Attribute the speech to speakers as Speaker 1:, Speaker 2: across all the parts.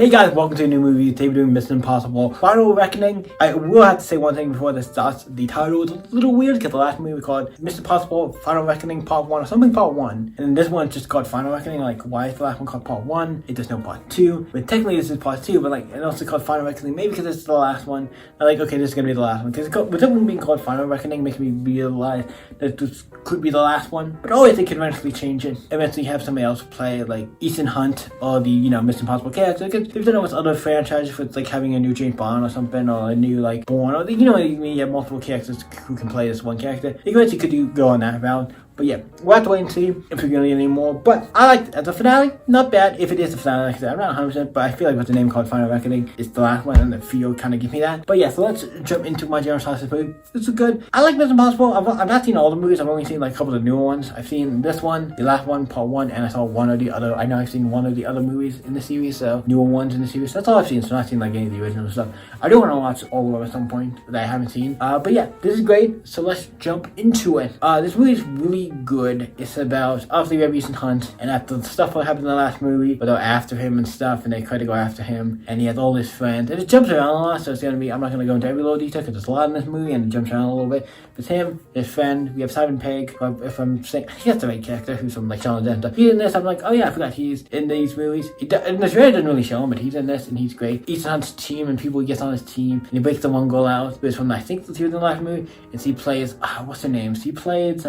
Speaker 1: Hey guys, welcome to a new movie. Today we're doing Mission Impossible Final Reckoning. I will have to say one thing before this starts. The title is a little weird because the last movie we called Mission Impossible Final Reckoning Part 1 or something Part 1. And this one's just called Final Reckoning. Like, why is the last one called Part 1? It does no Part 2. But technically this is Part 2, but like, and also called Final Reckoning. Maybe because it's the last one. I'm like, okay, this is going to be the last one. Because with it being called Final Reckoning makes me realize that this could be the last one. But always they can eventually change it. Eventually have somebody else play like Ethan Hunt or the, Mission Impossible character. Because they've done it with other franchises with like having a new James Bond or something, or a new like Bourne, or you have multiple characters who can play this one character. You guys could go on that route. But yeah, we'll have to wait and see if we're going to get any more. But I liked it as a finale. Not bad if it is the finale. Like I said, I'm not 100%, but I feel like with the name called Final Reckoning, it's the last one, and the feel kind of gives me that. But yeah, so let's jump into my general thoughts of this movie. This is good. I like Mission Impossible. I've not seen all the movies. I've only seen like a couple of the newer ones. I've seen this one, the last one, Part 1, and I saw one of the other. I know I've seen one of the other movies in the series, so newer ones in the series. That's all I've seen. So I've not seen like any of the original stuff. I do want to watch all of them at some point that I haven't seen. But yeah, this is great. So let's jump into it. This movie is really good. It's about, obviously we have Ethan Hunt, and after the stuff that happened in the last movie, but they're after him and stuff, and they try to go after him, and he has all his friends, and it jumps around a lot, so it's going to be, I'm not going to go into every little detail, because there's a lot in this movie, and it jumps around a little bit. But him, his friend, we have Simon Pegg, if I'm saying, he has the right character, who's from like Shaun of the Dead. He's in this, I'm like, oh yeah, I forgot he's in these movies. In this trailer doesn't really show him, but he's in this, and he's great. Ethan Hunt's team, and people he gets on his team, and he breaks the one goal out, but it's from, I think he was in the last movie, and he plays, what's their names? He plays,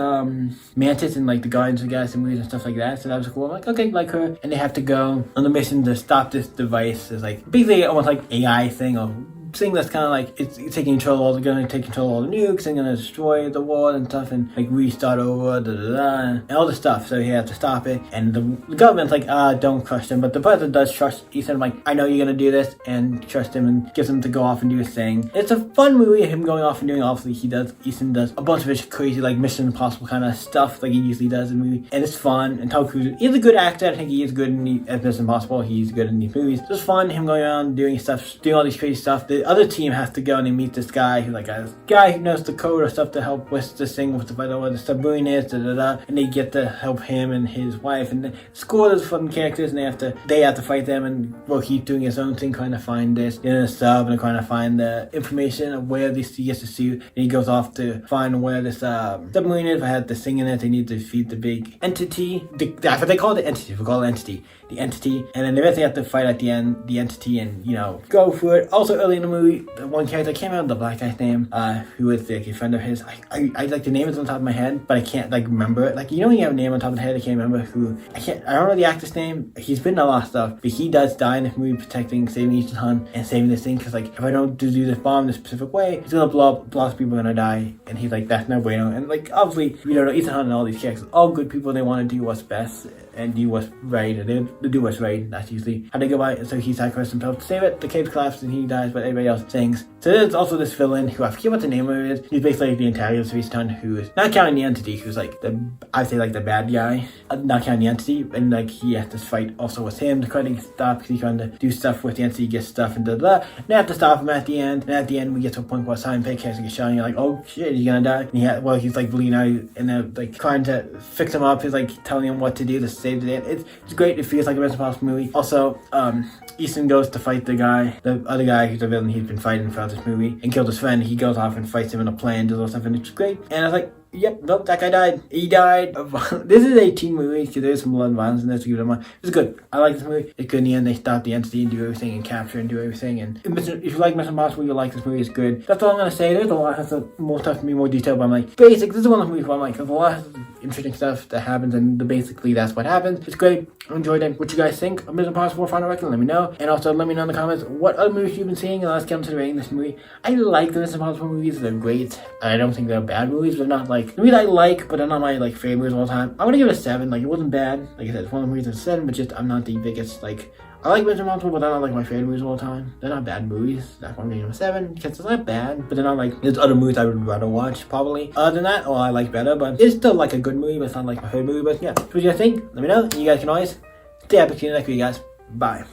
Speaker 1: Mantis and like the Guardians of the Galaxy movies and stuff like that, so that was cool. I'm like, okay, like her. And they have to go on the mission to stop this device. It's like basically almost like AI thing or thing that's kind of like it's taking control of going to take control of all the nukes and going to destroy the world and stuff and like restart over and all this stuff. So he has to stop it, and the government's like, don't trust him, but the president does trust Ethan. Like, I know you're going to do this, and trust him, and gives him to go off and do his thing. It's a fun movie, him going off and doing, obviously Ethan does a bunch of his crazy like Mission Impossible kind of stuff like he usually does in the movie, and it's fun. And Tom Cruise, he's a good actor. I think he is good at Mission Impossible. He's good in these movies. It's fun, him going around doing stuff, doing all these crazy stuff. The other team has to go and they meet this guy who who knows the code or stuff to help with this thing with the submarine is, and they get to help him and his wife, and the score is fun characters, and they have to fight them, and he's doing his own thing, trying to find this in a sub and trying to find the information of where he gets to suit, and he goes off to find where this submarine is. If I had this thing in it, they need to defeat the big entity. That's what they call it, entity. We call it entity. The entity, and then they eventually have to fight at the end the entity and go for it. Also early in the movie, one character came out, the black guy's name, who is like a friend of his. I like the name is on top of my head, but I can't like remember it. Like, you have a name on top of the head, I can't remember who. I don't know the actor's name. He's been in a lot of stuff, but he does die in this movie saving Ethan Hunt and saving this thing, because like, if I don't do this bomb this specific way, it's gonna blow up, lots of people are gonna die, and he's like, that's no bueno. And like, obviously, Ethan Hunt and all these characters, all good people, they want to do what's best and do what's right, and they do what's right. That's usually how they go by it. So he sacrifices himself to save it. The cape collapses and he dies, but everybody else sings. So there's also this villain who I forget what the name of it is. He's basically like the antagonist of Ethan Hunt, who is not counting the entity, who's like the bad guy, not counting the entity, and like he has to fight also with him to try to get stuff, because he's trying to do stuff with the entity, get stuff and and they have to stop him at the end. And at the end we get to a point where Simon Pegg has to get shot, and you're like, oh shit, he's gonna die. And he's like bleeding out, and they're like trying to fix him up. He's like telling him what to do to save the day. It's great. It feels like a Mission Impossible movie. Also, Ethan goes to fight the other guy who's the villain he's been fighting throughout this movie, and killed his friend. He goes off and fights him in a plane, does all stuff, and it's great. And I was like, yep, nope, that guy died. He died. This is a teen movie, because there's some blood and violence in this. It's good. I like this movie. It's good in the end. They stop the entity and do everything and capture and do everything. And if you like Mission Impossible, you'll like this movie. It's good. That's all I'm gonna say. There's a lot of more stuff to be more detailed, but I'm like, basic. This is one of the movies where I'm like, there's a lot of interesting stuff that happens, and basically that's what happens. It's great. I enjoyed it. What you guys think of Mission Impossible Final Reckoning? Let me know. And also let me know in the comments what other movies you've been seeing, and let's get into rating this movie. I like the Mission Impossible movies. They're great. I don't think they're bad movies. They're not like the movies I like, but they're not my like favorite movies of all time. I'm gonna give it a 7. Like, it wasn't bad. Like I said, it's one of the movies that's a 7, but just I'm not the biggest like. I like Mission Impossible, but they're not like my favorite movies of all time. They're not bad movies. That's why I'm giving them a 7, because it's not bad, but they're not like, there's other movies I would rather watch, probably. Other than that, I like better, but it's still like a good movie, but it's not like my favorite movie. But yeah, what do you guys think? Let me know. You guys can always stay up to the next video, guys. Bye.